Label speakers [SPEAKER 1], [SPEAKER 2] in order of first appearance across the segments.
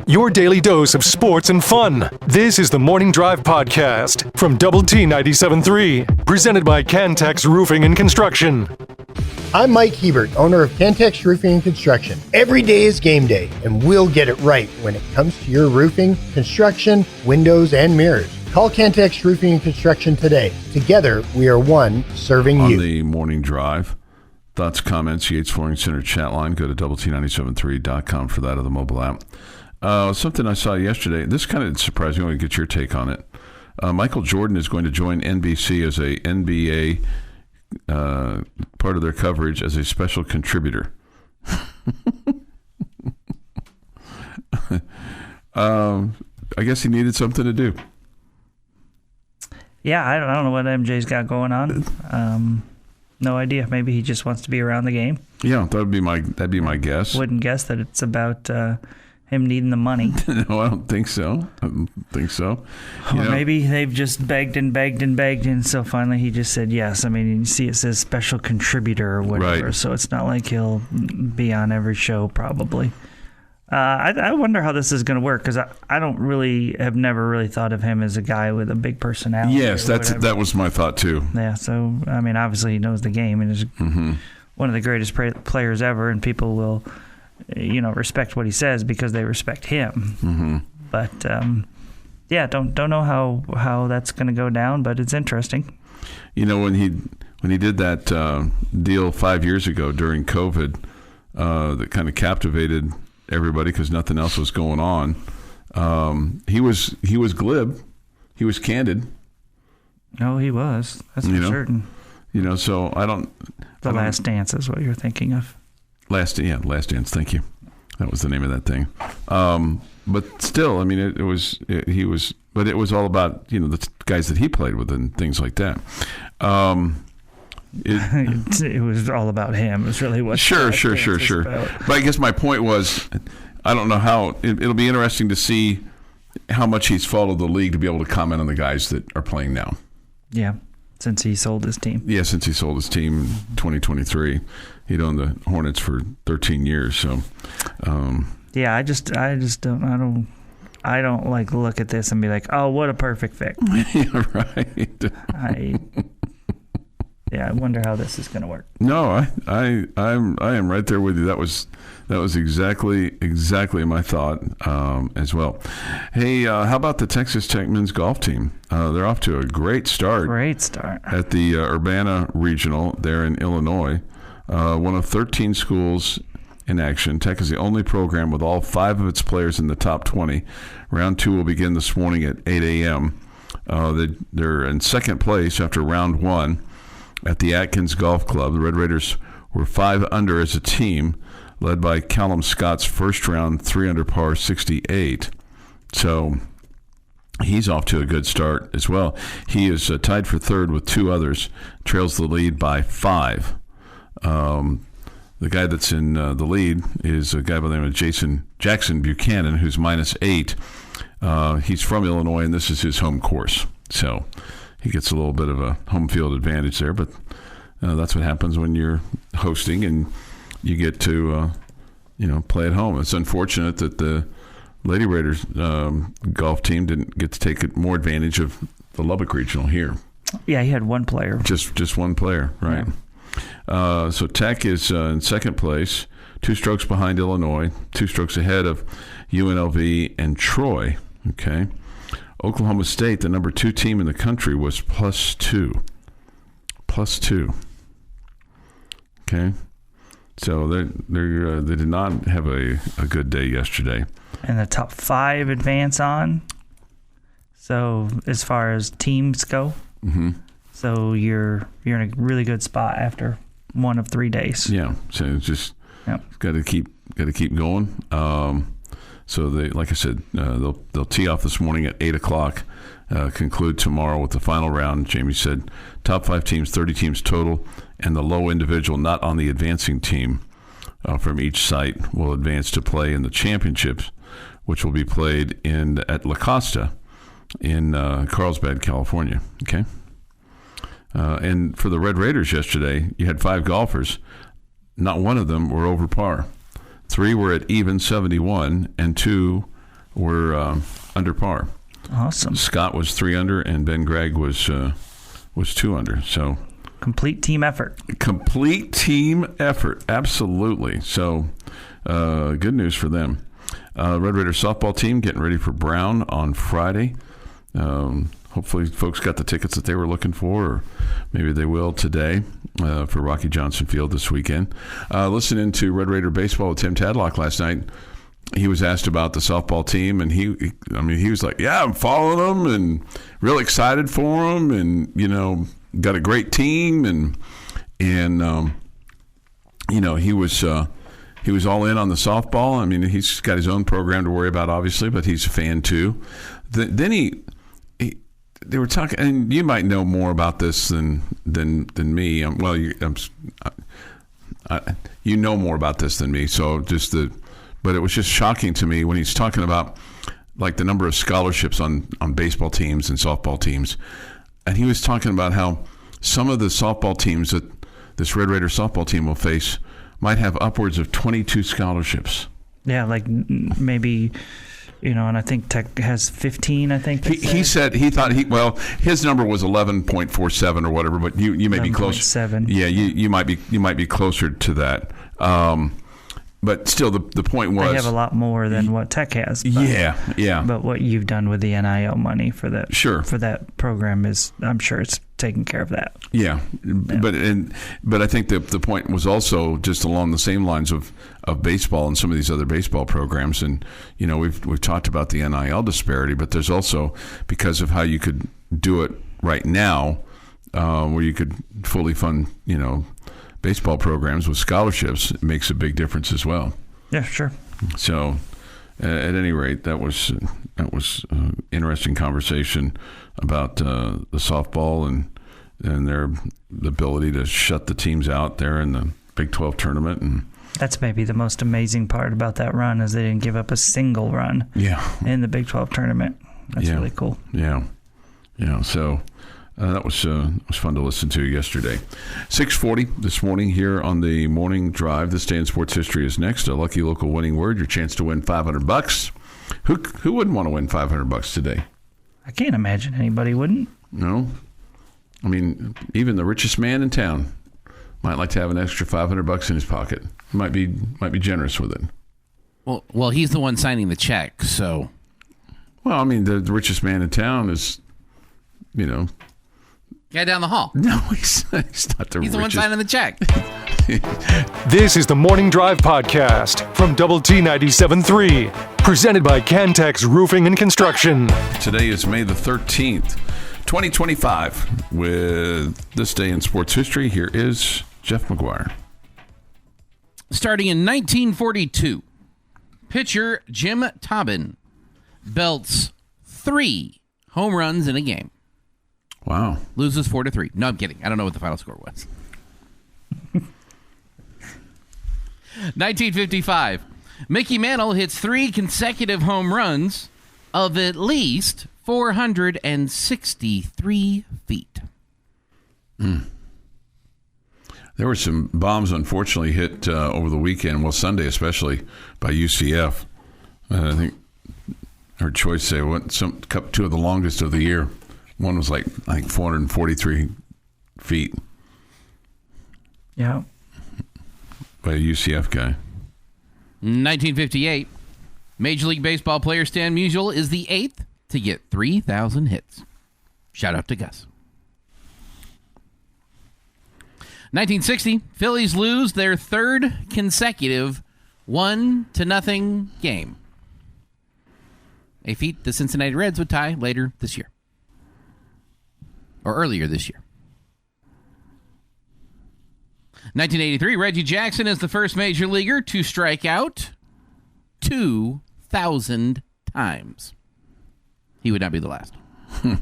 [SPEAKER 1] Your daily dose of sports and fun. This is the Morning Drive Podcast from Double T 97.3, presented by Cantex Roofing and Construction.
[SPEAKER 2] I'm Mike Hebert, owner of Cantex Roofing and Construction. Every day is game day, and we'll get it right when it comes to your roofing, construction, windows, and mirrors. Call Cantex Roofing and Construction today. Together, we are one serving you.
[SPEAKER 3] On the Morning Drive, thoughts, comments, Yates Flooring Center chat line. Go to doublet973.com for that, or the mobile app. Something I saw yesterday, this kind of surprised me. I want to get your take on it. Michael Jordan is going to join NBC as a NBA part of their coverage as a special contributor. I guess he needed something to do.
[SPEAKER 4] Yeah, I don't know what MJ's got going on. No idea. Maybe he just wants to be around the game.
[SPEAKER 3] Yeah, that'd be my guess.
[SPEAKER 4] Wouldn't guess that it's about him needing the money.
[SPEAKER 3] No, I don't think so.
[SPEAKER 4] Or maybe they've just begged and begged and begged, and so finally he just said yes. I mean, you see it says special contributor or whatever,
[SPEAKER 3] right.
[SPEAKER 4] So it's not like he'll be on every show probably. I wonder how this is going to work, because I have never really thought of him as a guy with a big personality.
[SPEAKER 3] Yes, that was my thought too.
[SPEAKER 4] Yeah, so I mean, obviously he knows the game and is one of the greatest players ever, and people will, respect what he says because they respect him. Mm-hmm. But don't know how that's going to go down, but it's interesting.
[SPEAKER 3] When he did that deal 5 years ago during COVID, that kind of captivated everybody because nothing else was going on. He was glib, he was candid.
[SPEAKER 4] Oh, he was. That's for certain.
[SPEAKER 3] So I don't.
[SPEAKER 4] Last Dance is what you're thinking of.
[SPEAKER 3] Last Dance. Thank you. That was the name of that thing. But still, I mean, it was all about the guys that he played with and things like that.
[SPEAKER 4] It was all about him. It was really what.
[SPEAKER 3] Sure. But I guess my point was, I don't know how it'll be interesting to see how much he's followed the league to be able to comment on the guys that are playing now.
[SPEAKER 4] Yeah, since he sold his team.
[SPEAKER 3] Yeah, since he sold his team in 2023, he'd owned the Hornets for 13 years. So.
[SPEAKER 4] Yeah, I just don't. I don't like look at this and be like, oh, what a perfect fit.
[SPEAKER 3] Yeah, right.
[SPEAKER 4] Yeah, I wonder how this is going to work.
[SPEAKER 3] No, I am right there with you. That was exactly my thought as well. Hey, how about the Texas Tech men's golf team? They're off to a great start. At the Urbana Regional there in Illinois. One of 13 schools in action. Tech is the only program with all 5 of its players in the top 20. Round 2 will begin this morning at 8 a.m. They're in second place after round 1. At the Atkins Golf Club, the Red Raiders were 5 under as a team, led by Callum Scott's first round 3 under par 68. So he's off to a good start as well. He is tied for third with 2 others, trails the lead by 5. The guy that's in the lead is a guy by the name of Jackson Buchanan, who's -8. He's from Illinois, and this is his home course. So he gets a little bit of a home field advantage there, but that's what happens when you're hosting and you get to, play at home. It's unfortunate that the Lady Raiders golf team didn't get to take more advantage of the Lubbock Regional here.
[SPEAKER 4] Yeah, he had one player.
[SPEAKER 3] Just one player, right. Yeah. So Tech is in second place, 2 strokes behind Illinois, 2 strokes ahead of UNLV and Troy, okay? Oklahoma State, the number 2 team in the country, was +2. Okay, so they did not have a good day yesterday.
[SPEAKER 4] And the top 5 advance on. So as far as teams go, so you're in a really good spot after one of 3 days.
[SPEAKER 3] Yeah, so it's just got to keep going. So they, like I said, they'll tee off this morning at 8 o'clock, conclude tomorrow with the final round. Jamie said top 5 teams, 30 teams total, and the low individual not on the advancing team from each site will advance to play in the championships, which will be played at La Costa in Carlsbad, California. Okay. And for the Red Raiders yesterday, you had 5 golfers. Not one of them were over par. 3 were at even 71, and 2 were under par.
[SPEAKER 4] Awesome.
[SPEAKER 3] Scott was 3 under, and Ben Gregg was 2 under. So
[SPEAKER 4] complete team effort.
[SPEAKER 3] Complete team effort, absolutely. So good news for them. Red Raider softball team getting ready for Brown on Friday. Hopefully folks got the tickets that they were looking for, or maybe they will today for Rocky Johnson Field this weekend. Listening to Red Raider Baseball with Tim Tadlock last night, he was asked about the softball team, and he was like, yeah, I'm following them and real excited for them, and, got a great team, and he was all in on the softball. I mean, he's got his own program to worry about, obviously, but he's a fan too. Then they were talking, and you might know more about this than me. Well, you know more about this than me. So but it was just shocking to me when he's talking about like the number of scholarships on baseball teams and softball teams, and he was talking about how some of the softball teams that this Red Raider softball team will face might have upwards of 22 scholarships. Yeah,
[SPEAKER 4] like maybe. And I think Tech has 15, I think.
[SPEAKER 3] He said he thought his number was 11.47 or whatever, but you may be close.
[SPEAKER 4] 7.
[SPEAKER 3] Yeah, you might be closer to that. But still, the point was...
[SPEAKER 4] They have a lot more than what Tech has. But,
[SPEAKER 3] yeah.
[SPEAKER 4] But what you've done with the NIL money for that for that program is, I'm sure it's taking care of that.
[SPEAKER 3] Yeah. But I think the point was also just along the same lines of baseball and some of these other baseball programs. And, we've talked about the NIL disparity, but there's also, because of how you could do it right now, where you could fully fund, baseball programs with scholarships, it makes a big difference as well.
[SPEAKER 4] Yeah, sure.
[SPEAKER 3] So, at any rate, that was interesting conversation about the softball and their ability to shut the teams out there in the Big 12 tournament. And
[SPEAKER 4] that's maybe the most amazing part about that run is they didn't give up a single run. In the Big 12 tournament. That's really cool.
[SPEAKER 3] Yeah. So. That was fun to listen to yesterday. 6:40 this morning here on the Morning Drive. This day in sports history is next. A lucky local winning word, your chance to win $500. Who wouldn't want to win $500 today?
[SPEAKER 4] I can't imagine anybody wouldn't.
[SPEAKER 3] No. I mean, even the richest man in town might like to have an extra $500 in his pocket. Might be generous with it.
[SPEAKER 5] Well, he's the one signing the check, so.
[SPEAKER 3] Well, I mean, the richest man in town is,
[SPEAKER 5] Guy down the hall.
[SPEAKER 3] No, he's not the richest.
[SPEAKER 5] He's the one signing the check.
[SPEAKER 1] This is the Morning Drive Podcast from Double T 97.3, presented by Cantex Roofing and Construction.
[SPEAKER 3] Today is May the 13th, 2025. With this day in sports history, here is Jeff McGuire.
[SPEAKER 5] Starting in 1942, pitcher Jim Tobin belts 3 home runs in a game.
[SPEAKER 3] Wow.
[SPEAKER 5] Loses 4-3. No, I'm kidding. I don't know what the final score was. 1955. Mickey Mantle hits 3 consecutive home runs of at least 463 feet.
[SPEAKER 3] There were some bombs, unfortunately, hit over the weekend, Sunday especially, by UCF. I think her choice say went 2 of the longest of the year. One was 443 feet.
[SPEAKER 4] Yeah.
[SPEAKER 3] By a UCF guy.
[SPEAKER 5] 1958. Major League Baseball player Stan Musial is the 8th to get 3,000 hits. Shout out to Gus. 1960. Phillies lose their 3rd consecutive 1-0 game. A feat the Cincinnati Reds would tie later this year. Or earlier this year. 1983, Reggie Jackson is the first major leaguer to strike out 2,000 times. He would not be the last. And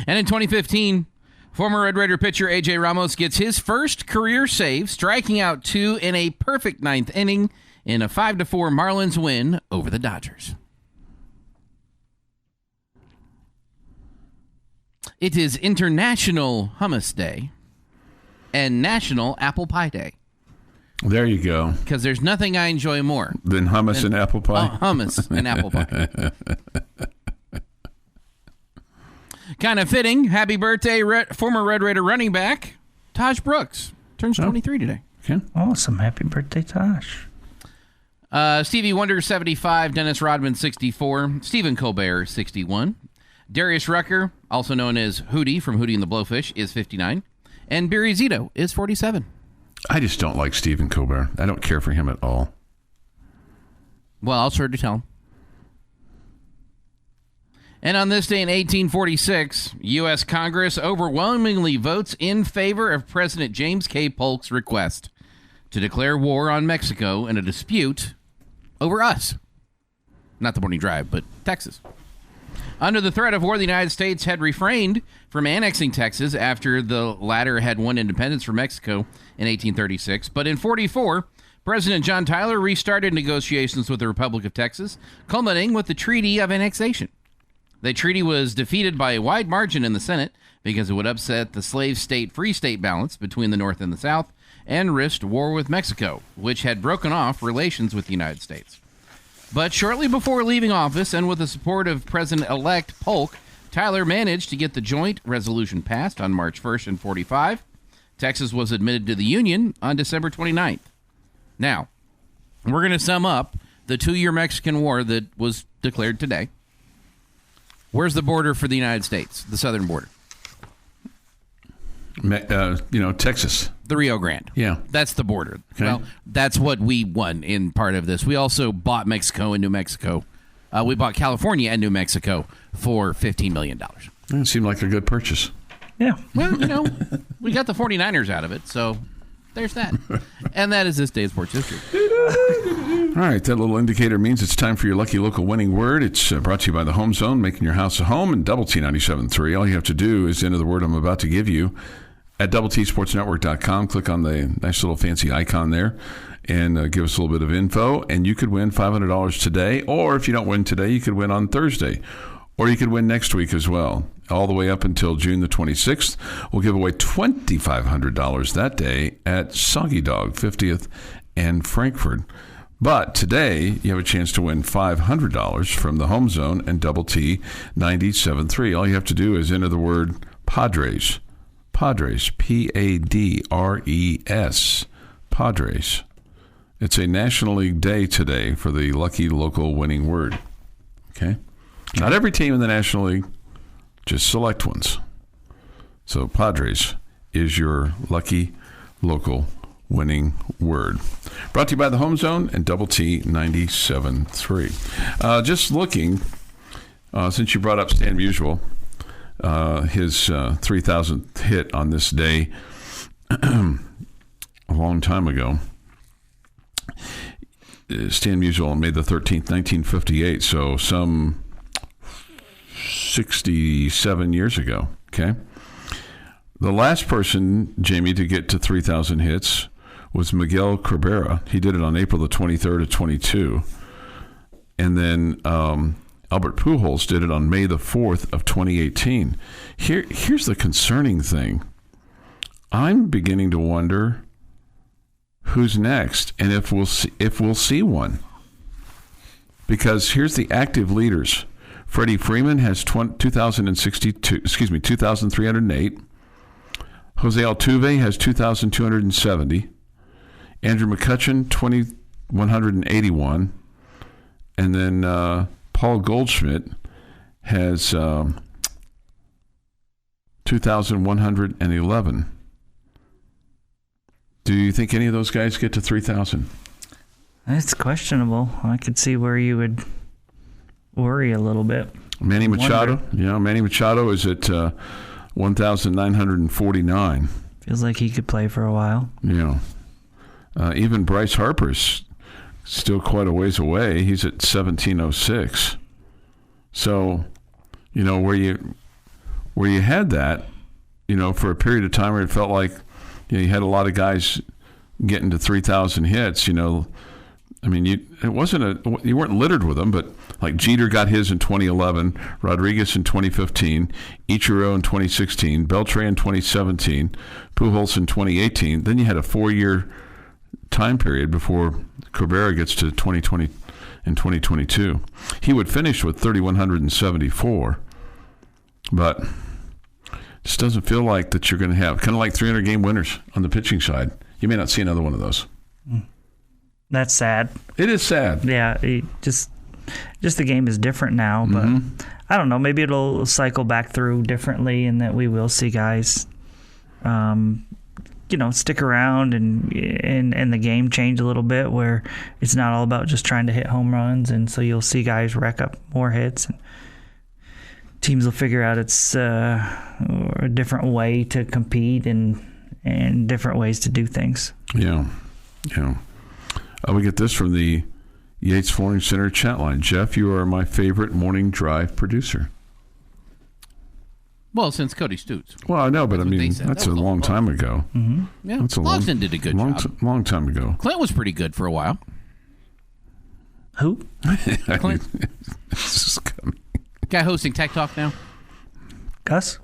[SPEAKER 5] in 2015, former Red Raider pitcher A.J. Ramos gets his first career save, striking out 2 in a perfect 9th inning in a 5-4 Marlins win over the Dodgers. It is International Hummus Day and National Apple Pie Day.
[SPEAKER 3] There you go.
[SPEAKER 5] Because there's nothing I enjoy more
[SPEAKER 3] than hummus and apple pie.
[SPEAKER 5] Hummus and apple pie. Kind of fitting. Happy birthday, former Red Raider running back Taj Brooks. Turns 23 today.
[SPEAKER 3] Okay.
[SPEAKER 4] Awesome. Happy birthday, Tosh.
[SPEAKER 5] Stevie Wonder, 75. Dennis Rodman, 64. Stephen Colbert, 61. Darius Rucker, also known as Hootie from Hootie and the Blowfish, is 59. And Barry Zito is 47.
[SPEAKER 3] I just don't like Stephen Colbert. I don't care for him at all.
[SPEAKER 5] Well, I'll sure to tell him. And on this day in 1846, U.S. Congress overwhelmingly votes in favor of President James K. Polk's request to declare war on Mexico in a dispute over us. Not the morning drive, but Texas. Under the threat of war, the United States had refrained from annexing Texas after the latter had won independence from Mexico in 1836. But in 1944, President John Tyler restarted negotiations with the Republic of Texas, culminating with the Treaty of Annexation. The treaty was defeated by a wide margin in the Senate because it would upset the slave state-free state balance between the North and the South and risked war with Mexico, which had broken off relations with the United States. But shortly before leaving office and with the support of President-elect Polk, Tyler managed to get the joint resolution passed on March 1st in 1945. Texas was admitted to the Union on December 29th. Now, we're going to sum up the 2-year Mexican War that was declared today. Where's the border for the United States, the southern border?
[SPEAKER 3] Texas.
[SPEAKER 5] The Rio Grande.
[SPEAKER 3] Yeah.
[SPEAKER 5] That's the border.
[SPEAKER 3] Okay.
[SPEAKER 5] Well, that's what we won in part of this. We also bought Mexico and New Mexico. We bought California and New Mexico for $15 million.
[SPEAKER 3] It seemed like a good purchase.
[SPEAKER 4] Yeah.
[SPEAKER 5] Well, we got the 49ers out of it, so there's that. And that is this day's sports history.
[SPEAKER 3] All right, that little indicator means it's time for your lucky local winning word. It's brought to you by the Home Zone, making your house a home, and Double T 97.3. All you have to do is enter the word I'm about to give you at DoubleTSportsNetwork.com. Click on the nice little fancy icon there and give us a little bit of info, and you could win $500 today, or if you don't win today, you could win on Thursday, or you could win next week as well. All the way up until June the 26th, we'll give away $2,500 that day at Soggy Dog, 50th and Frankfurt. But today, you have a chance to win $500 from the Home Zone and Double T 97.3. All you have to do is enter the word Padres. Padres, P-A-D-R-E-S. Padres. It's a National League day today for the lucky local winning word. Okay? Not every team in the National League, just select ones. So Padres is your lucky local winning word. Brought to you by the Home Zone and Double T 97.3. Just looking, since you brought up Stan Musial, his 3,000th hit on this day a long time ago. Stan Musial on May the 13th, 1958, so some 67 years ago, okay? The last person, Jamie, to get to 3,000 hits was Miguel Cabrera. He did it on April the 23rd of 22. And then Albert Pujols did it on May the 4th of 2018. Here's the concerning thing. I'm beginning to wonder who's next and if we'll see one. Because here's the active leaders. Freddie Freeman has 2,308. Jose Altuve has 2,270. Andrew McCutchen, 2,181. And then Paul Goldschmidt has 2,111. Do you think any of those guys get to 3,000?
[SPEAKER 4] It's questionable. I could see where you would worry a little bit.
[SPEAKER 3] Manny Machado? Yeah, Manny Machado is at 1,949.
[SPEAKER 4] Feels like he could play for a while.
[SPEAKER 3] Yeah. Even Bryce Harper's still quite a ways away. He's at 1,706. So, where you had that, for a period of time where it felt like you had a lot of guys getting to 3,000 hits, it wasn't you weren't littered with them, but like Jeter got his in 2011, Rodriguez in 2015, Ichiro in 2016, Beltran in 2017, Pujols in 2018. Then you had a 4-year time period before Cabrera gets to 2020 and 2022. He would finish with 3,174, but it just doesn't feel like that you're going to have kind of like 300 game winners on the pitching side. You may not see another one of those.
[SPEAKER 4] That's sad.
[SPEAKER 3] It is sad.
[SPEAKER 4] Yeah, just the game is different now, but I don't know. Maybe it'll cycle back through differently, and that we will see guys, stick around and the game change a little bit, where it's not all about just trying to hit home runs, and so you'll see guys rack up more hits, and teams will figure out it's a different way to compete and different ways to do things.
[SPEAKER 3] Yeah. We get this from the Yates Flooring Center chat line. Jeff, you are my favorite morning drive producer.
[SPEAKER 5] Well, since Cody Stutes.
[SPEAKER 3] Well, I know, but I mean, that's a long time ago.
[SPEAKER 5] Mm-hmm. Yeah, Logsdon did a good job.
[SPEAKER 3] Long time ago.
[SPEAKER 5] Clint was pretty good for a while.
[SPEAKER 4] Who?
[SPEAKER 5] Clint. Guy hosting Tech Talk now?
[SPEAKER 4] Gus?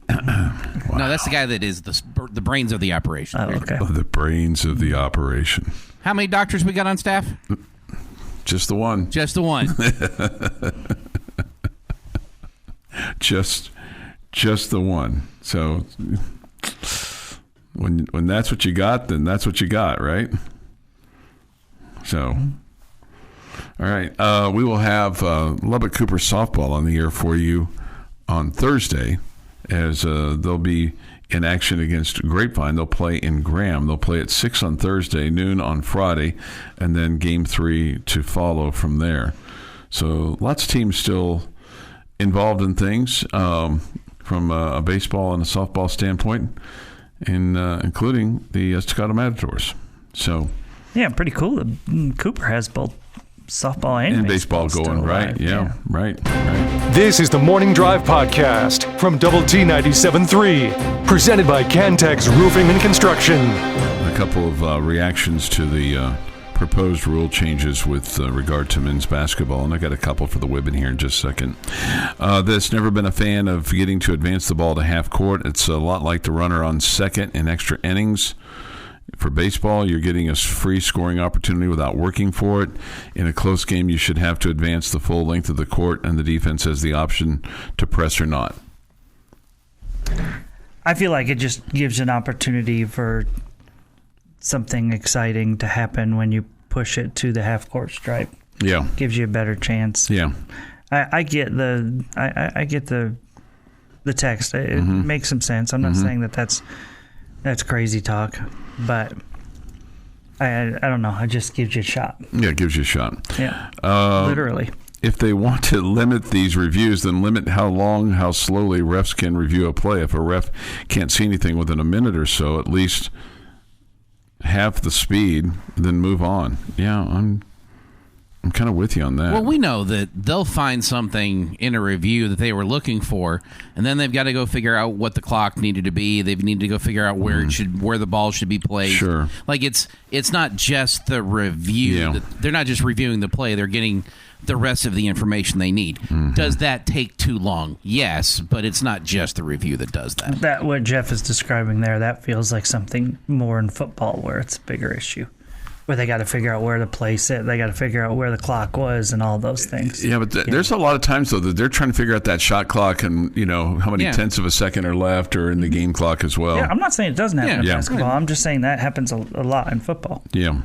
[SPEAKER 3] Wow.
[SPEAKER 5] No, that's the guy that is the brains of the operation.
[SPEAKER 4] Oh, okay.
[SPEAKER 3] The brains of the operation.
[SPEAKER 5] How many doctors we got on staff?
[SPEAKER 3] Just the one.
[SPEAKER 5] Just the one.
[SPEAKER 3] Just the one. So when that's what you got, then that's what you got, right? So, all right. We will have Lubbock Cooper softball on the air for you on Thursday, as they'll be in action against Grapevine. They'll play in Graham. They'll play at 6 on Thursday, noon on Friday, and then Game 3 to follow from there. So lots of teams still involved in things from a baseball and a softball standpoint, including the Staccato Matadors. So,
[SPEAKER 4] yeah, pretty cool that Cooper has both softball and
[SPEAKER 3] baseball going, right? Yeah, right.
[SPEAKER 1] This is the Morning Drive Podcast from Double T 97.3, presented by Cantex Roofing and Construction.
[SPEAKER 3] A couple of reactions to the proposed rule changes with regard to men's basketball, and I got a couple for the Wibbin here in just a second. That's never been a fan of getting to advance the ball to half court. It's a lot like the runner on second in extra innings. For baseball, you're getting a free scoring opportunity without working for it. In a close game, you should have to advance the full length of the court, and the defense has the option to press or not.
[SPEAKER 4] I feel like it just gives an opportunity for something exciting to happen when you push it to the half-court stripe.
[SPEAKER 3] Yeah.
[SPEAKER 4] Gives you a better chance.
[SPEAKER 3] Yeah.
[SPEAKER 4] I get the text. It makes some sense. I'm not saying that's crazy talk, but I don't know. It just gives you a shot.
[SPEAKER 3] Yeah, it gives you a shot.
[SPEAKER 4] Yeah, literally.
[SPEAKER 3] If they want to limit these reviews, then limit how slowly refs can review a play. If a ref can't see anything within a minute or so, at least half the speed, then move on. Yeah, I'm kind of with you on that.
[SPEAKER 5] Well, we know that they'll find something in a review that they were looking for, and then they've got to go figure out what the clock needed to be. They need to go figure out where the ball should be played.
[SPEAKER 3] Sure.
[SPEAKER 5] Like it's not just the review.
[SPEAKER 3] Yeah.
[SPEAKER 5] They're not just reviewing the play. They're getting the rest of the information they need. Does that take too long? Yes, but it's not just the review that does that.
[SPEAKER 4] That what Jeff is describing there, that feels like something more in football where it's a bigger issue. Where they got to figure out where to place it, they got to figure out where the clock was, and all those things.
[SPEAKER 3] Yeah, but there's a lot of times though that they're trying to figure out that shot clock and how many tenths of a second are left, or in the game clock as well.
[SPEAKER 4] Yeah, I'm not saying it doesn't happen in basketball. I'm just saying that happens a lot in football.
[SPEAKER 3] Yeah.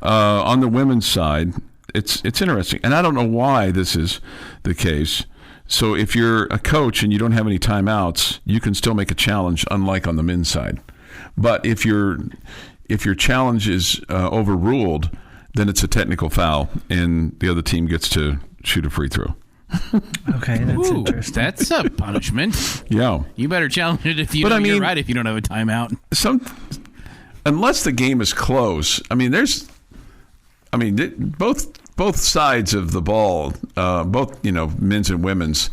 [SPEAKER 3] On the women's side, it's interesting, and I don't know why this is the case. So if you're a coach and you don't have any timeouts, you can still make a challenge, unlike on the men's side. But if your challenge is overruled, then it's a technical foul, and the other team gets to shoot a free throw.
[SPEAKER 4] Okay, that's interesting.
[SPEAKER 5] That's a punishment.
[SPEAKER 3] Yeah.
[SPEAKER 5] You better challenge it if you're right if you don't have a timeout.
[SPEAKER 3] Unless the game is close. Both sides of the ball, both men's and women's,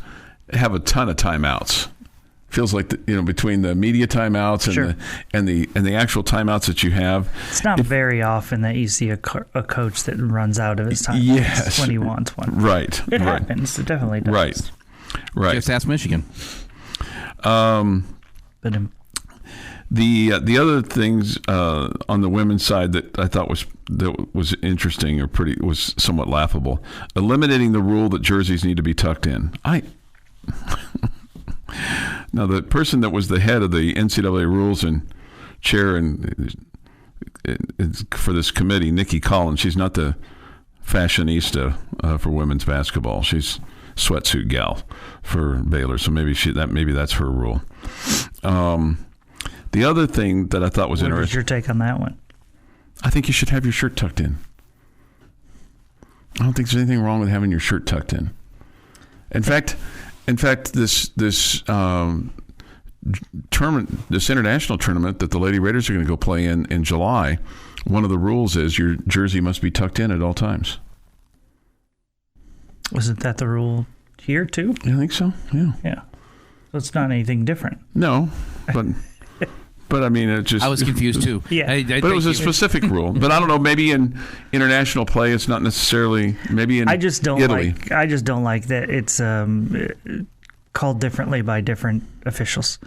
[SPEAKER 3] have a ton of timeouts. Feels like between the media timeouts and the actual timeouts that you have.
[SPEAKER 4] It's not very often that you see a coach that runs out of his timeouts when he wants one.
[SPEAKER 3] Right.
[SPEAKER 4] It happens. It definitely does.
[SPEAKER 3] Right.
[SPEAKER 5] Just ask Michigan.
[SPEAKER 3] The other things on the women's side that I thought was interesting or was somewhat laughable. Eliminating the rule that jerseys need to be tucked in. Now, the person that was the head of the NCAA rules and chair and for this committee, Nikki Collins, she's not the fashionista for women's basketball. She's sweatsuit gal for Baylor, so maybe that's her rule. The other thing that I thought was interesting.
[SPEAKER 4] What's your take on that one? I
[SPEAKER 3] think you should have your shirt tucked in. I don't think there's anything wrong with having your shirt tucked in. In fact, this tournament, this international tournament that the Lady Raiders are going to go play in July, one of the rules is your jersey must be tucked in at all times.
[SPEAKER 4] Wasn't that the rule here too?
[SPEAKER 3] I think so. Yeah.
[SPEAKER 4] Yeah. So it's not anything different.
[SPEAKER 3] No, but I mean, it just.
[SPEAKER 5] I was confused too.
[SPEAKER 4] Yeah.
[SPEAKER 3] But it was a specific rule. But I don't know. Maybe in international play, it's not necessarily. Maybe in Italy.
[SPEAKER 4] I just don't like that it's called differently by different officials.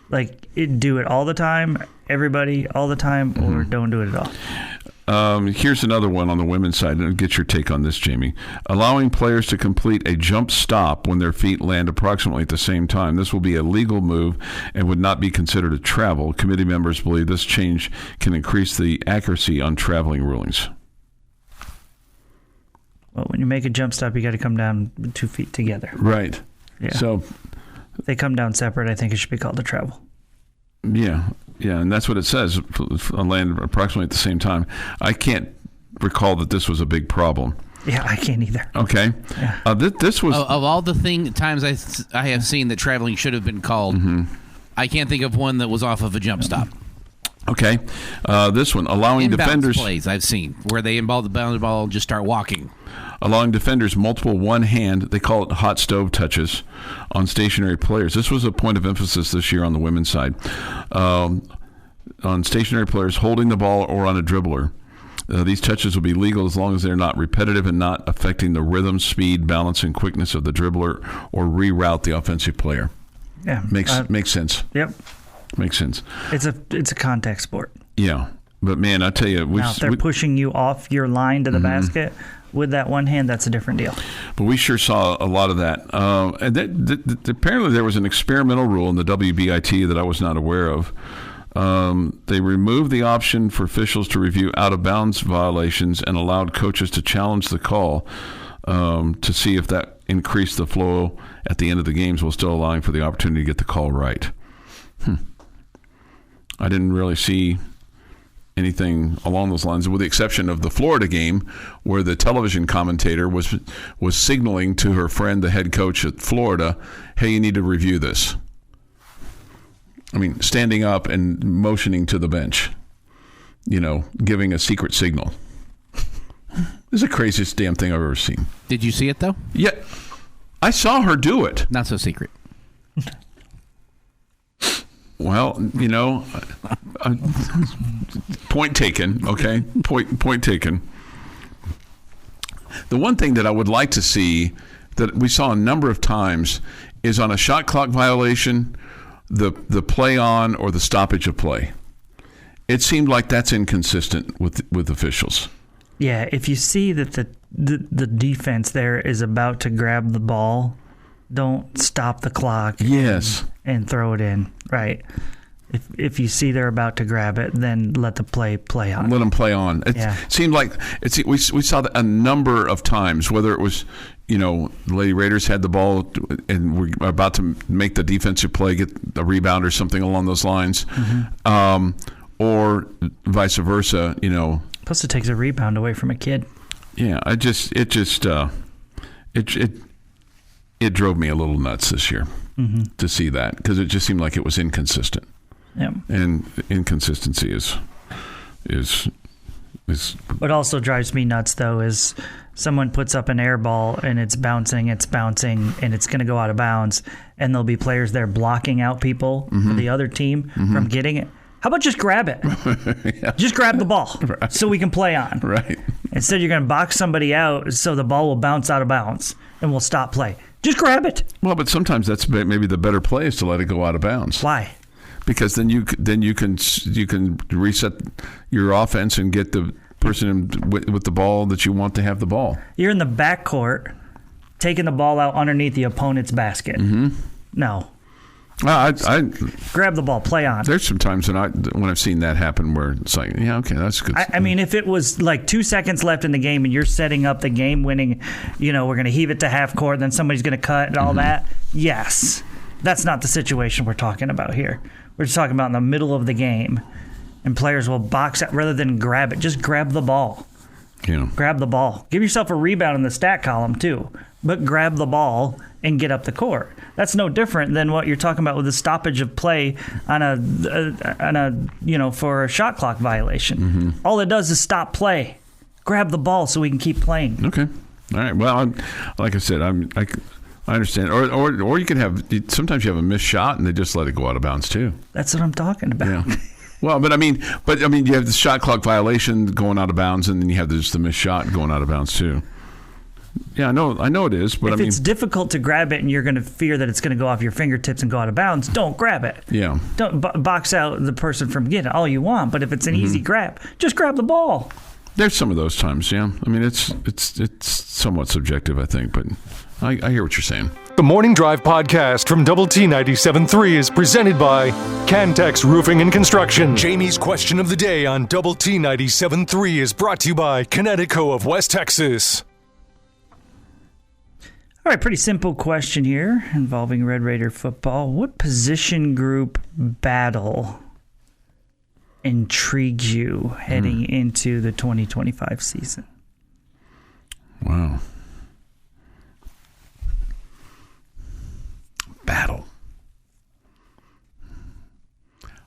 [SPEAKER 4] Like, do it all the time, everybody all the time, or don't do it at all.
[SPEAKER 3] Here's another one on the women's side. And get your take on this, Jamie. Allowing players to complete a jump stop when their feet land approximately at the same time. This will be a legal move and would not be considered a travel. Committee members believe this change can increase the accuracy on traveling rulings.
[SPEAKER 4] Well, when you make a jump stop, you got to come down 2 feet together.
[SPEAKER 3] Right.
[SPEAKER 4] Yeah.
[SPEAKER 3] So
[SPEAKER 4] if they come down separate, I think it should be called a travel.
[SPEAKER 3] Yeah, and that's what it says, on land approximately at the same time. I can't recall that this was a big problem.
[SPEAKER 4] Yeah, I can't either.
[SPEAKER 3] Okay.
[SPEAKER 4] Yeah.
[SPEAKER 3] This was...
[SPEAKER 5] Of all the times I have seen that traveling should have been called, I can't think of one that was off of a jump stop.
[SPEAKER 3] Okay. This one, allowing
[SPEAKER 5] Inbounds
[SPEAKER 3] defenders...
[SPEAKER 5] plays I've seen where they inbound the ball and just start walking.
[SPEAKER 3] Allowing defenders multiple one-hand, they call it hot stove touches, on stationary players. This was a point of emphasis this year on the women's side. On stationary players holding the ball or on a dribbler. These touches will be legal as long as they're not repetitive and not affecting the rhythm, speed, balance, and quickness of the dribbler or reroute the offensive player.
[SPEAKER 4] Yeah.
[SPEAKER 3] Makes sense.
[SPEAKER 4] Yep.
[SPEAKER 3] Makes sense.
[SPEAKER 4] It's a contact sport.
[SPEAKER 3] Yeah. But, man, I tell you...
[SPEAKER 4] Now, if they're pushing you off your line to the basket... With that one hand, that's a different deal.
[SPEAKER 3] But we sure saw a lot of that. And apparently there was an experimental rule in the WBIT that I was not aware of. They removed the option for officials to review out-of-bounds violations and allowed coaches to challenge the call to see if that increased the flow at the end of the games while still allowing for the opportunity to get the call right. I didn't really see anything along those lines, with the exception of the Florida game, where the television commentator was signaling to her friend, the head coach at Florida, hey, you need to review this. I mean, standing up and motioning to the bench, giving a secret signal. This is the craziest damn thing I've ever seen.
[SPEAKER 5] Did you see it, though?
[SPEAKER 3] Yeah. I saw her do it.
[SPEAKER 5] Not so secret.
[SPEAKER 3] Well, point taken, okay? Point taken. The one thing that I would like to see that we saw a number of times is on a shot clock violation, the play on or the stoppage of play. It seemed like that's inconsistent with officials.
[SPEAKER 4] Yeah, if you see that the defense there is about to grab the ball, don't stop the clock.
[SPEAKER 3] Yes.
[SPEAKER 4] And throw it in. Right. If you see they're about to grab it, then let the play on.
[SPEAKER 3] Let them play on. It seemed like we saw that a number of times, whether it was, the Lady Raiders had the ball and were about to make the defensive play, get a rebound or something along those lines, or vice versa,
[SPEAKER 4] Plus it takes a rebound away from a kid.
[SPEAKER 3] Yeah, it drove me a little nuts this year to see that, because it just seemed like it was inconsistent.
[SPEAKER 4] Yeah.
[SPEAKER 3] And inconsistency is
[SPEAKER 4] What also drives me nuts, though, is someone puts up an air ball and it's bouncing, and it's going to go out of bounds, and there'll be players there blocking out people for the other team from getting it. How about just grab it? Yeah. Just grab the ball so we can play on.
[SPEAKER 3] Right.
[SPEAKER 4] Instead, you're going to box somebody out so the ball will bounce out of bounds and we'll stop play. Just grab it.
[SPEAKER 3] Well, but sometimes that's maybe the better play is to let it go out of bounds.
[SPEAKER 4] Why?
[SPEAKER 3] because then you can reset your offense and get the person with the ball that you want to have the ball.
[SPEAKER 4] You're in the backcourt, taking the ball out underneath the opponent's basket.
[SPEAKER 3] Mm-hmm.
[SPEAKER 4] No.
[SPEAKER 3] I
[SPEAKER 4] grab the ball, play on.
[SPEAKER 3] There's some times when I've seen that happen where it's like, yeah, okay, that's good.
[SPEAKER 4] I mean, if it was like 2 seconds left in the game and you're setting up the game-winning, we're going to heave it to half court, then somebody's going to cut and all that, yes. That's not the situation we're talking about here. We're just talking about in the middle of the game, and players will box out rather than grab it. Just grab the ball.
[SPEAKER 3] Yeah.
[SPEAKER 4] Grab the ball. Give yourself a rebound in the stat column, too, but grab the ball and get up the court. That's no different than what you're talking about with the stoppage of play on a for a shot clock violation.
[SPEAKER 3] Mm-hmm.
[SPEAKER 4] All it does is stop play. Grab the ball so we can keep playing.
[SPEAKER 3] Okay. All right. Well, like I said, I understand. Or you can have sometimes you have a missed shot and they just let it go out of bounds too.
[SPEAKER 4] That's what I'm talking about.
[SPEAKER 3] Yeah. Well, but I mean, you have the shot clock violation going out of bounds, and then you have just the missed shot going out of bounds too. Yeah, I know it is, but
[SPEAKER 4] if it's difficult to grab it and you're going to fear that it's going to go off your fingertips and go out of bounds, don't grab it.
[SPEAKER 3] Yeah.
[SPEAKER 4] Don't box out the person from getting it all you want, but if it's an easy grab, just grab the ball.
[SPEAKER 3] There's some of those times, yeah. I mean, it's somewhat subjective, I think, but I hear what you're saying.
[SPEAKER 1] The Morning Drive podcast from Double T 97.3 is presented by Cantex Roofing and Construction. Jamie's question of the day on Double T 97.3 is brought to you by Connecticut of West Texas.
[SPEAKER 4] All right, pretty simple question here involving Red Raider football. What position group battle intrigues you heading into the 2025 season?
[SPEAKER 3] Wow. Battle.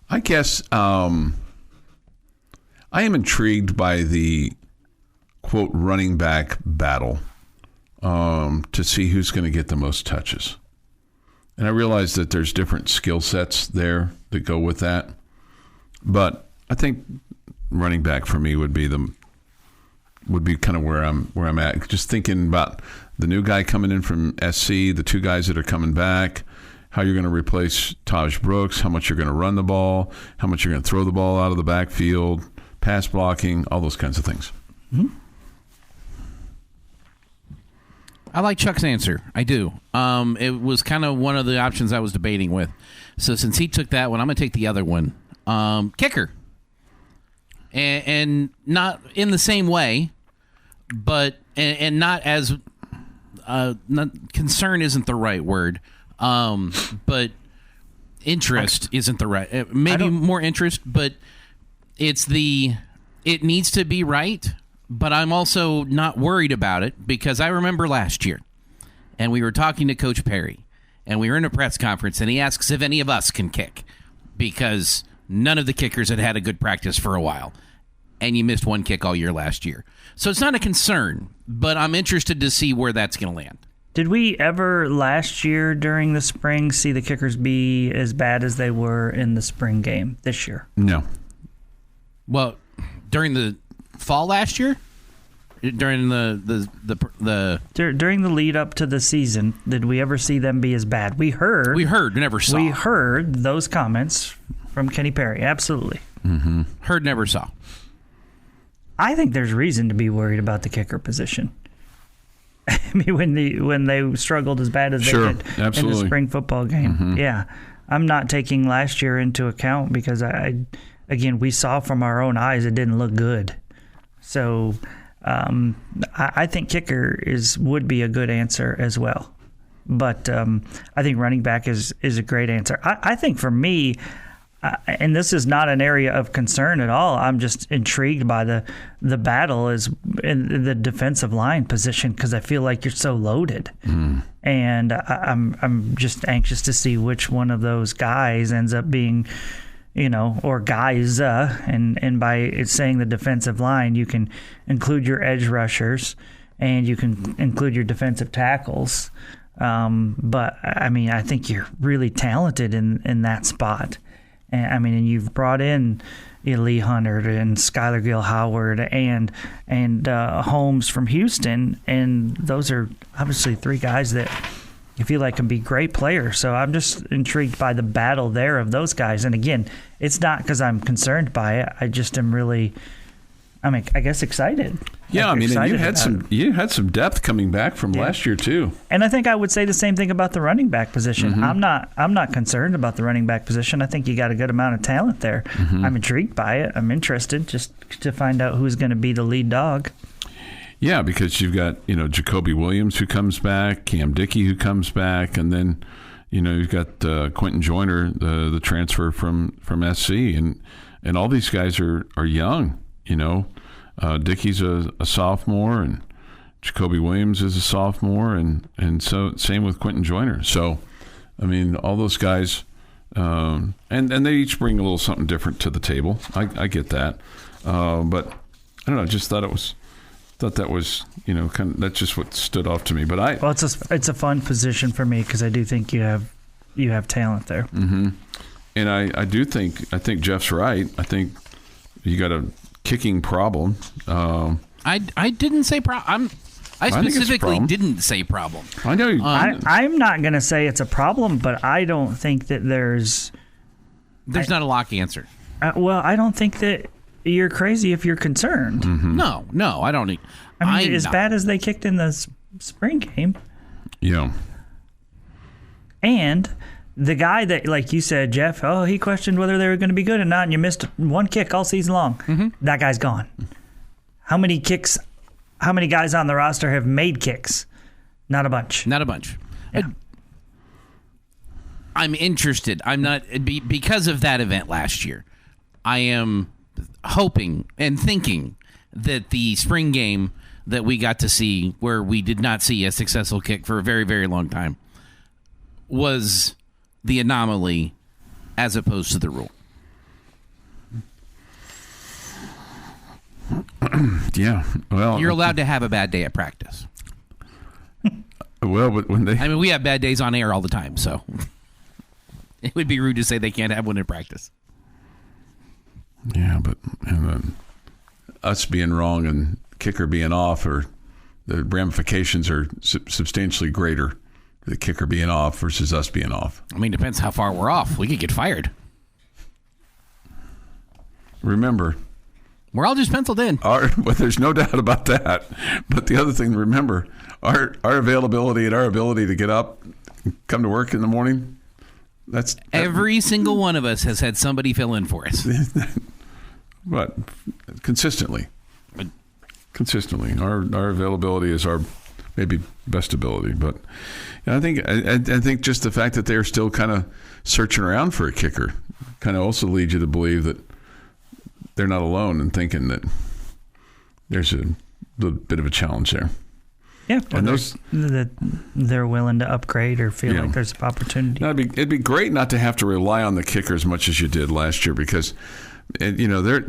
[SPEAKER 3] I guess I am intrigued by the, quote, running back battle. To see who's going to get the most touches. And I realize that there's different skill sets there that go with that. But I think running back for me would be kind of where I'm at. Just thinking about the new guy coming in from SC, the two guys that are coming back, how you're going to replace Taj Brooks, how much you're going to run the ball, how much you're going to throw the ball out of the backfield, pass blocking, all those kinds of things.
[SPEAKER 4] Mm-hmm.
[SPEAKER 5] I like Chuck's answer. I do. It was kind of one of the options I was debating with. So since he took that one, I'm going to take the other one. Kicker. And not in the same way, but and not as concern isn't the right word, but interest isn't the right. Maybe more interest, but it needs to be right. But I'm also not worried about it because I remember last year, and we were talking to Coach Perry, and we were in a press conference, and he asks if any of us can kick because none of the kickers had had a good practice for a while, and you missed one kick all year last year. So it's not a concern, but I'm interested to see where that's going to land.
[SPEAKER 4] Did we ever last year during the spring see the kickers be as bad as they were in the spring game this year?
[SPEAKER 3] No.
[SPEAKER 5] Well, during the fall last year, during
[SPEAKER 4] during the lead up to the season, did we ever see them be as bad? We heard,
[SPEAKER 5] never saw.
[SPEAKER 4] We heard those comments from Kenny Perry. Absolutely.
[SPEAKER 3] Mm-hmm.
[SPEAKER 5] Heard, never saw.
[SPEAKER 4] I think there's reason to be worried about the kicker position. I mean, when they struggled as bad as they did in the spring football game.
[SPEAKER 3] Mm-hmm.
[SPEAKER 4] Yeah, I'm not taking last year into account because again, we saw from our own eyes it didn't look good. So I think kicker would be a good answer as well. But I think running back is a great answer. I think for me, and this is not an area of concern at all, I'm just intrigued by the battle is in the defensive line position because I feel like you're so loaded. And I'm just anxious to see which one of those guys ends up being – or guys, and by saying the defensive line, you can include your edge rushers and you can include your defensive tackles. But I mean, I think you're really talented in that spot. And I mean, and you've brought in Lee Hunter and Skylar Gill-Howard and Holmes from Houston, and those are obviously three guys that I feel like can be great players. So I'm just intrigued by the battle there of those guys. And again, it's not because I'm concerned by it. I just am really, I guess excited.
[SPEAKER 3] Yeah,
[SPEAKER 4] and
[SPEAKER 3] you had some depth coming back from last year too.
[SPEAKER 4] And I think I would say the same thing about the running back position. Mm-hmm. I'm not concerned about the running back position. I think you got a good amount of talent there. Mm-hmm. I'm intrigued by it. I'm interested just to find out who's going to be the lead dog.
[SPEAKER 3] Yeah, because you've got, Jacoby Williams who comes back, Cam Dickey who comes back, and then, you've got Quentin Joyner, the transfer from SC, and all these guys are young, Dickey's a sophomore, and Jacoby Williams is a sophomore, and so same with Quentin Joyner. So, all those guys, and they each bring a little something different to the table. I get that, but I don't know. I just thought that was that's just what stood off to me. But
[SPEAKER 4] it's a fun position for me because I do think you have talent there.
[SPEAKER 3] Mm-hmm. And I think Jeff's right. I think you got a kicking problem.
[SPEAKER 5] I didn't say problem. I specifically didn't say problem.
[SPEAKER 3] I know.
[SPEAKER 4] I'm not going to say it's a problem, but I don't think that there's
[SPEAKER 5] not a lock answer.
[SPEAKER 4] I don't think that you're crazy if you're concerned.
[SPEAKER 3] Mm-hmm.
[SPEAKER 5] No, I don't.
[SPEAKER 4] As bad as they kicked in the spring game.
[SPEAKER 3] Yeah.
[SPEAKER 4] And the guy that, like you said, Jeff, he questioned whether they were going to be good or not, and you missed one kick all season long. Mm-hmm. That guy's gone. How many guys on the roster have made kicks? Not a bunch.
[SPEAKER 5] Yeah. I'm interested. I'm not, because of that event last year, I am hoping and thinking that the spring game that we got to see, where we did not see a successful kick for a very, very long time, was the anomaly as opposed to the rule.
[SPEAKER 3] Yeah. Well,
[SPEAKER 5] you're allowed to have a bad day at practice.
[SPEAKER 3] Well, but when
[SPEAKER 5] we have bad days on air all the time, so it would be rude to say they can't have one in practice.
[SPEAKER 3] Yeah, but us being wrong and kicker being off, or the ramifications are substantially greater. The kicker being off versus us being off.
[SPEAKER 5] Depends how far we're off. We could get fired.
[SPEAKER 3] Remember,
[SPEAKER 5] we're all just penciled in.
[SPEAKER 3] There's no doubt about that. But the other thing to remember, our availability and our ability to get up, come to work in the morning.
[SPEAKER 5] Every single one of us has had somebody fill in for us.
[SPEAKER 3] But consistently, our availability is our maybe best ability. But I think just the fact that they're still kind of searching around for a kicker kind of also leads you to believe that they're not alone in thinking that there's a little bit of a challenge there.
[SPEAKER 4] Yeah, and that they're willing to upgrade or feel like there's an opportunity.
[SPEAKER 3] It'd be great not to have to rely on the kicker as much as you did last year, because there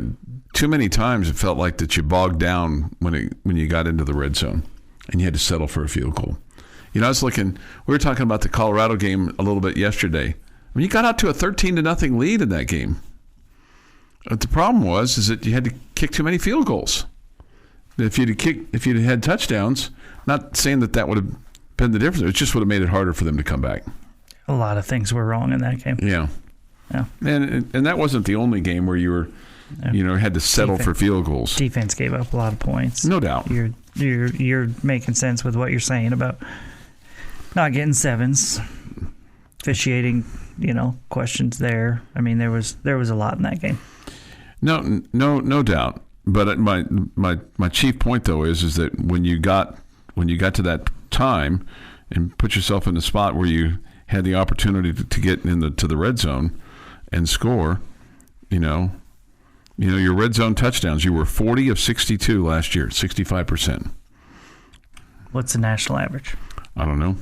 [SPEAKER 3] too many times it felt like that you bogged down when you got into the red zone and you had to settle for a field goal. I was looking. We were talking about the Colorado game a little bit yesterday. You got out to a 13-0 lead in that game. But the problem is that you had to kick too many field goals. If you'd had touchdowns, not saying that would have been the difference. It just would have made it harder for them to come back.
[SPEAKER 4] A lot of things were wrong in that game.
[SPEAKER 3] Yeah. And that wasn't the only game where you were, had to settle for field goals.
[SPEAKER 4] Defense gave up a lot of points.
[SPEAKER 3] No doubt.
[SPEAKER 4] You're making sense with what you're saying about not getting sevens, officiating, questions there. There was a lot in that game.
[SPEAKER 3] No doubt. But my chief point though is that when you got to that time and put yourself in the spot where you had the opportunity to get to the red zone and score, your red zone touchdowns, you were 40 of 62 last year, 65%.
[SPEAKER 4] What's the national average?
[SPEAKER 3] I don't know.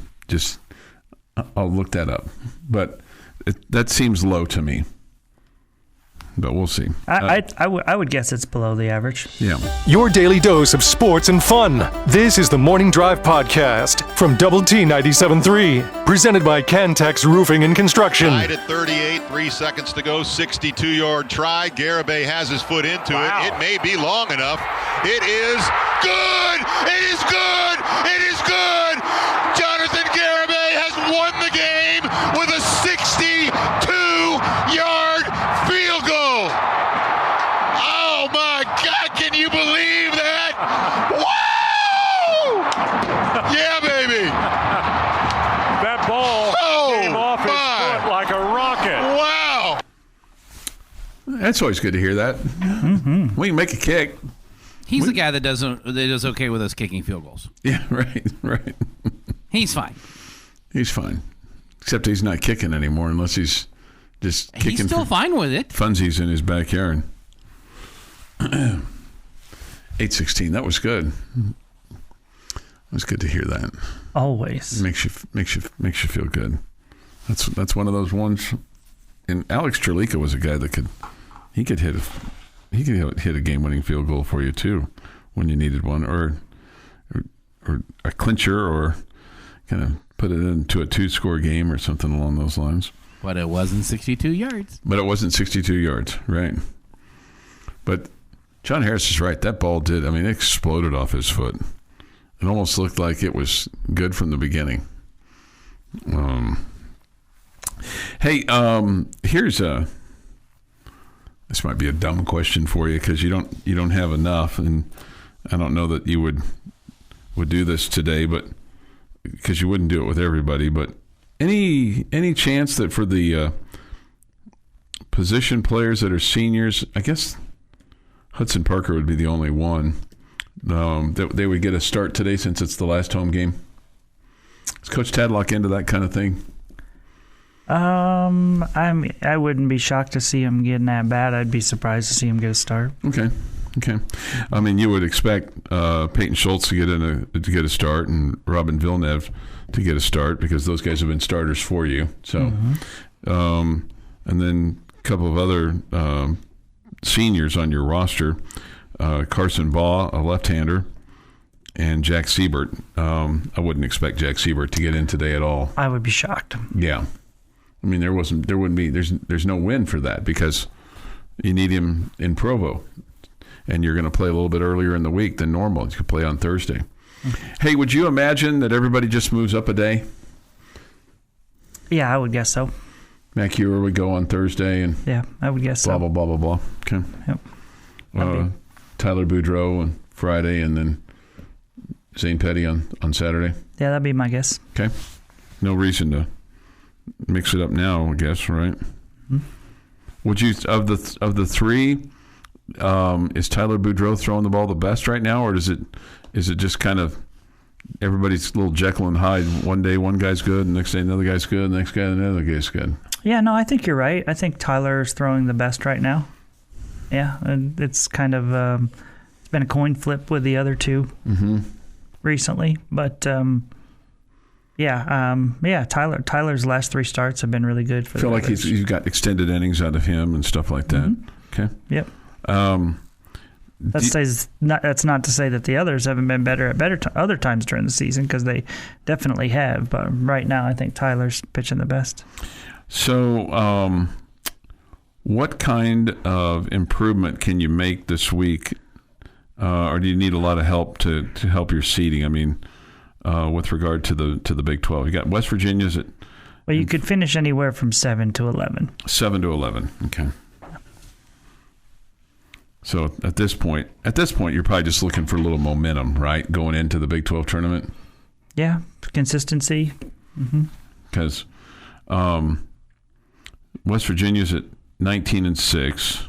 [SPEAKER 3] I'll look that up. But that seems low to me. But we'll see.
[SPEAKER 4] I would guess it's below the average.
[SPEAKER 3] Yeah.
[SPEAKER 1] Your daily dose of sports and fun. This is the Morning Drive Podcast from Double T 97.3. Presented by Cantex Roofing and Construction.
[SPEAKER 6] Tied at 38, 3 seconds to go, 62-yard try. Garibay has his foot into it. It may be long enough. It is good! It is good! It is good! Jonathan Garibay has Yeah, baby.
[SPEAKER 7] That ball came off his foot like a rocket.
[SPEAKER 6] Wow.
[SPEAKER 3] That's always good to hear that. Mm-hmm. We can make a kick.
[SPEAKER 5] He's the guy that does okay with us kicking field goals.
[SPEAKER 3] Yeah, right.
[SPEAKER 5] He's fine.
[SPEAKER 3] He's fine. Except he's not kicking anymore unless he's just kicking.
[SPEAKER 5] He's still fine with it.
[SPEAKER 3] Funsies in his backyard. 8-16. That was good. It was good to hear that.
[SPEAKER 4] Always
[SPEAKER 3] makes you feel good. That's one of those ones. And Alex Trelica was a guy that could hit a game-winning field goal for you too when you needed one, or a clincher, or kind of put it into a 2-score game or something along those lines.
[SPEAKER 5] But it wasn't 62 yards.
[SPEAKER 3] Right? But John Harris is right. That ball did. I mean, it exploded off his foot. It almost looked like it was good from the beginning. Hey, here's this might be a dumb question for you because you don't have enough, and I don't know that you would do this today, but because you wouldn't do it with everybody. But any chance that for the position players that are seniors, I guess Hudson Parker would be the only one. That they would get a start today since it's the last home game. Is Coach Tadlock into that kind of thing?
[SPEAKER 4] I wouldn't be shocked to see him getting that bad. I'd be surprised to see him get a start.
[SPEAKER 3] Okay. I mean, you would expect Peyton Schultz to get a start, and Robin Villeneuve to get a start because those guys have been starters for you. So, and then a couple of other seniors on your roster. Carson Baugh, a left-hander, and Jack Siebert. I wouldn't expect Jack Siebert to get in today at all.
[SPEAKER 4] I would be shocked.
[SPEAKER 3] Yeah, I mean there's no win for that because you need him in Provo, and you're going to play a little bit earlier in the week than normal. You could play on Thursday. Hey, would you imagine that everybody just moves up a day?
[SPEAKER 4] Yeah, I would guess so.
[SPEAKER 3] Mac Ewer would go on Thursday, and
[SPEAKER 4] yeah, I would guess
[SPEAKER 3] blah,
[SPEAKER 4] so.
[SPEAKER 3] blah, blah, blah, blah. Okay.
[SPEAKER 4] Yep.
[SPEAKER 3] Tyler Boudreau on Friday, and then Zane Petty on Saturday.
[SPEAKER 4] Yeah, that'd be my guess.
[SPEAKER 3] Okay. No reason to mix it up now, I guess, right? Mm-hmm. Would you of the three? Is Tyler Boudreau throwing the ball the best right now, or is it just kind of everybody's a little Jekyll and Hyde? One day one guy's good, and next day another guy's good, the next guy another guy's good.
[SPEAKER 4] Yeah, no, I think you're right. I think Tyler's throwing the best right now. Yeah, and it's kind of it's been a coin flip with the other two recently, but Tyler's last 3 starts have been really good for. I feel
[SPEAKER 3] like he's got extended innings out of him and stuff like that. Okay.
[SPEAKER 4] Yep. That's not to say that the others haven't been better at other times during the season, because they definitely have. But right now, I think Tyler's pitching the best.
[SPEAKER 3] So, what kind of improvement can you make this week, or do you need a lot of help to help your seeding? I mean, with regard to the Big 12, you got West Virginia's at.
[SPEAKER 4] Well, you could finish anywhere from 7 to 11.
[SPEAKER 3] 7 to 11. Okay. So at this point, you're probably just looking for a little momentum, right, going into the Big 12 tournament.
[SPEAKER 4] Yeah, consistency.
[SPEAKER 3] Because West Virginia's at 19-6.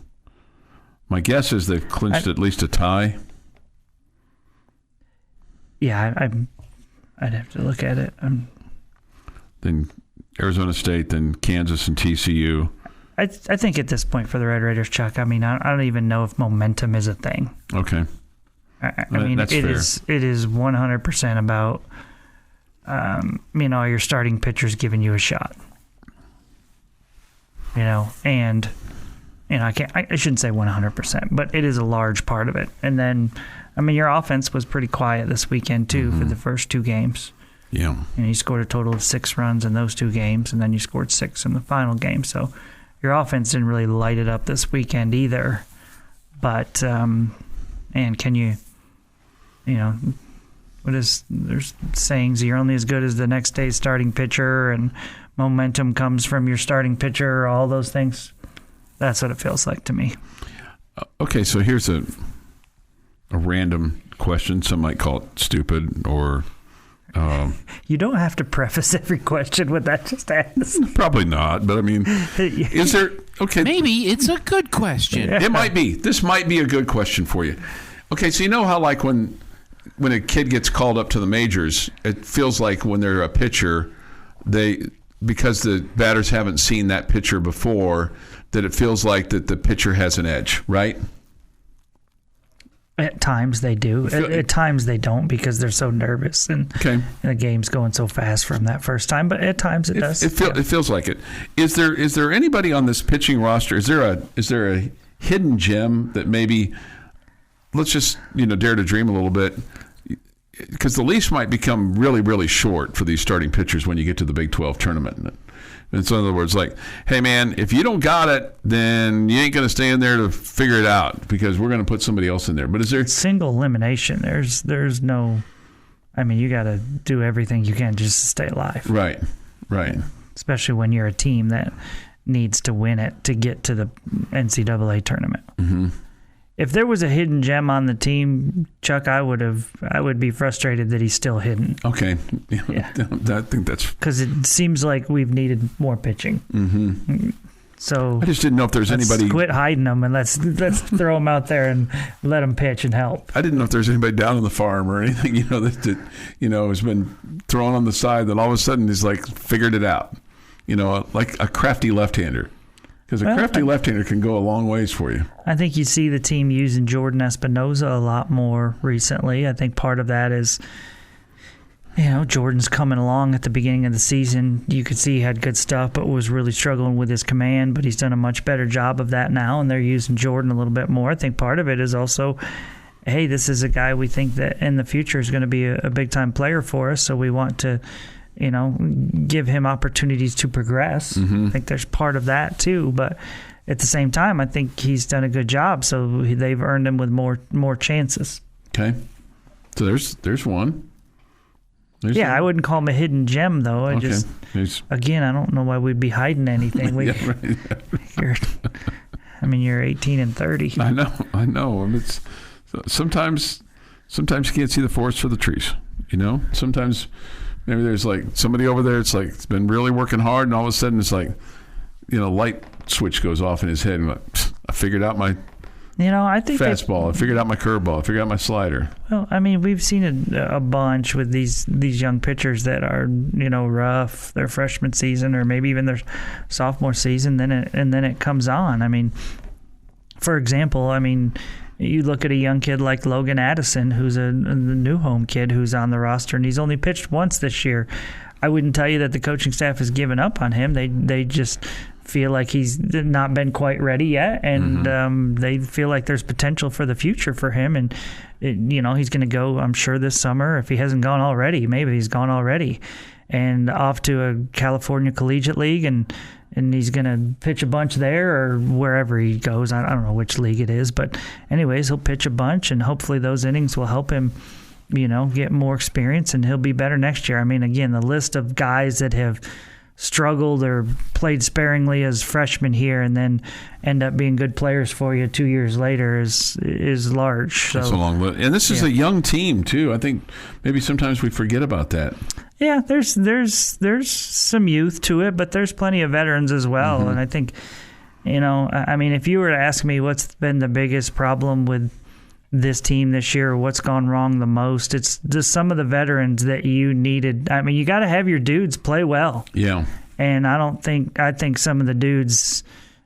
[SPEAKER 3] My guess is they've clinched at least a tie.
[SPEAKER 4] Yeah, I'd have to look at it.
[SPEAKER 3] Then Arizona State, then Kansas and TCU.
[SPEAKER 4] I think at this point for the Red Raiders, Chuck, I mean, I don't even know if momentum is a thing.
[SPEAKER 3] Okay.
[SPEAKER 4] I mean, it is 100% about your starting pitchers giving you a shot. And I shouldn't say 100%, but it is a large part of it. And then, I mean, your offense was pretty quiet this weekend too for the first 2 games.
[SPEAKER 3] Yeah.
[SPEAKER 4] And you scored a total of 6 runs in those 2 games, and then you scored 6 in the final game. So your offense didn't really light it up this weekend either. But and can you, there's sayings, you're only as good as the next day's starting pitcher, and momentum comes from your starting pitcher, all those things. That's what it feels like to me.
[SPEAKER 3] Okay, so here's a random question. Some might call it stupid or
[SPEAKER 4] You don't have to preface every question with that just asked.
[SPEAKER 3] Probably not, but I mean, is there... Okay.
[SPEAKER 5] Maybe it's a good question.
[SPEAKER 3] It might be. This might be a good question for you. Okay, so you know how like when a kid gets called up to the majors, it feels like when they're a pitcher, because the batters haven't seen that pitcher before, that it feels like that the pitcher has an edge, right?
[SPEAKER 4] At times they do. At times they don't because they're so nervous and the game's going so fast from that first time. But at times it does.
[SPEAKER 3] It feels like it. Is there anybody on this pitching roster? Is there a hidden gem that maybe, let's just dare to dream a little bit, because the leash might become really, really short for these starting pitchers when you get to the Big 12 tournament. And so in other words, like, hey, man, if you don't got it, then you ain't going to stay in there to figure it out because we're going to put somebody else in there. But is there...
[SPEAKER 4] Single elimination. There's no... I mean, you got to do everything you can just to stay alive.
[SPEAKER 3] Right.
[SPEAKER 4] Especially when you're a team that needs to win it to get to the NCAA tournament. Mm-hmm. If there was a hidden gem on the team, Chuck, I would be frustrated that he's still hidden.
[SPEAKER 3] Okay. Yeah. I think that's...
[SPEAKER 4] Because it seems like we've needed more pitching. Mm-hmm. So
[SPEAKER 3] I just didn't know if there's anybody...
[SPEAKER 4] Quit hiding them and let's throw them out there and let them pitch and help.
[SPEAKER 3] I didn't know if there's anybody down on the farm or anything, that has been thrown on the side that all of a sudden is like figured it out. Like a crafty left-hander. Because a crafty left-hander can go a long ways for you. I
[SPEAKER 4] think you see the team using Jordan Espinoza a lot more recently. I think part of that is, Jordan's coming along at the beginning of the season. You could see he had good stuff, but was really struggling with his command. But he's done a much better job of that now, and they're using Jordan a little bit more. I think part of it is also, hey, this is a guy we think that in the future is going to be a big-time player for us, so we want to give him opportunities to progress. Mm-hmm. I think there's part of that too, but at the same time, I think he's done a good job, so they've earned him with more chances.
[SPEAKER 3] Okay, so there's one.
[SPEAKER 4] I wouldn't call him a hidden gem though. I just again, I don't know why we'd be hiding anything. You're 18 and 30.
[SPEAKER 3] I know. It's sometimes you can't see the forest for the trees. Sometimes. Maybe there's like somebody over there. It's like it's been really working hard, and all of a sudden it's like, light switch goes off in his head, and like, I figured out my, I think fastball. I figured out my curveball. I figured out my slider.
[SPEAKER 4] Well, we've seen a bunch with these young pitchers that are rough their freshman season or maybe even their sophomore season. And then it comes on. For example, you look at a young kid like Logan Addison, who's a new home kid who's on the roster, and he's only pitched once this year. I wouldn't tell you that the coaching staff has given up on him. They just feel like he's not been quite ready yet, and they feel like there's potential for the future for him. And he's going to go, I'm sure, this summer. If he hasn't gone already, maybe he's gone already, and off to a California Collegiate League, and he's going to pitch a bunch there or wherever he goes. I don't know which league it is. But anyways, he'll pitch a bunch, and hopefully those innings will help him, get more experience, and he'll be better next year. Again, the list of guys that have struggled or played sparingly as freshmen here and then end up being good players for you 2 years later is large. So,
[SPEAKER 3] that's a long list. And this is a young team, too. I think maybe sometimes we forget about that.
[SPEAKER 4] Yeah, there's some youth to it, but there's plenty of veterans as well. Mm-hmm. And I think, if you were to ask me what's been the biggest problem with this team this year, or what's gone wrong the most, it's just some of the veterans that you needed. You got to have your dudes play well.
[SPEAKER 3] Yeah.
[SPEAKER 4] And I think some of the dudes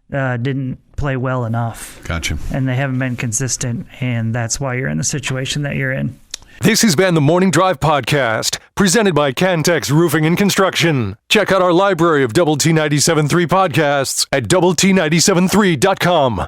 [SPEAKER 4] didn't play well enough.
[SPEAKER 3] Gotcha.
[SPEAKER 4] And they haven't been consistent, and that's why you're in the situation that you're in.
[SPEAKER 1] This has been the Morning Drive Podcast, presented by Cantex Roofing and Construction. Check out our library of Double T 97.3 podcasts at doublet973.com.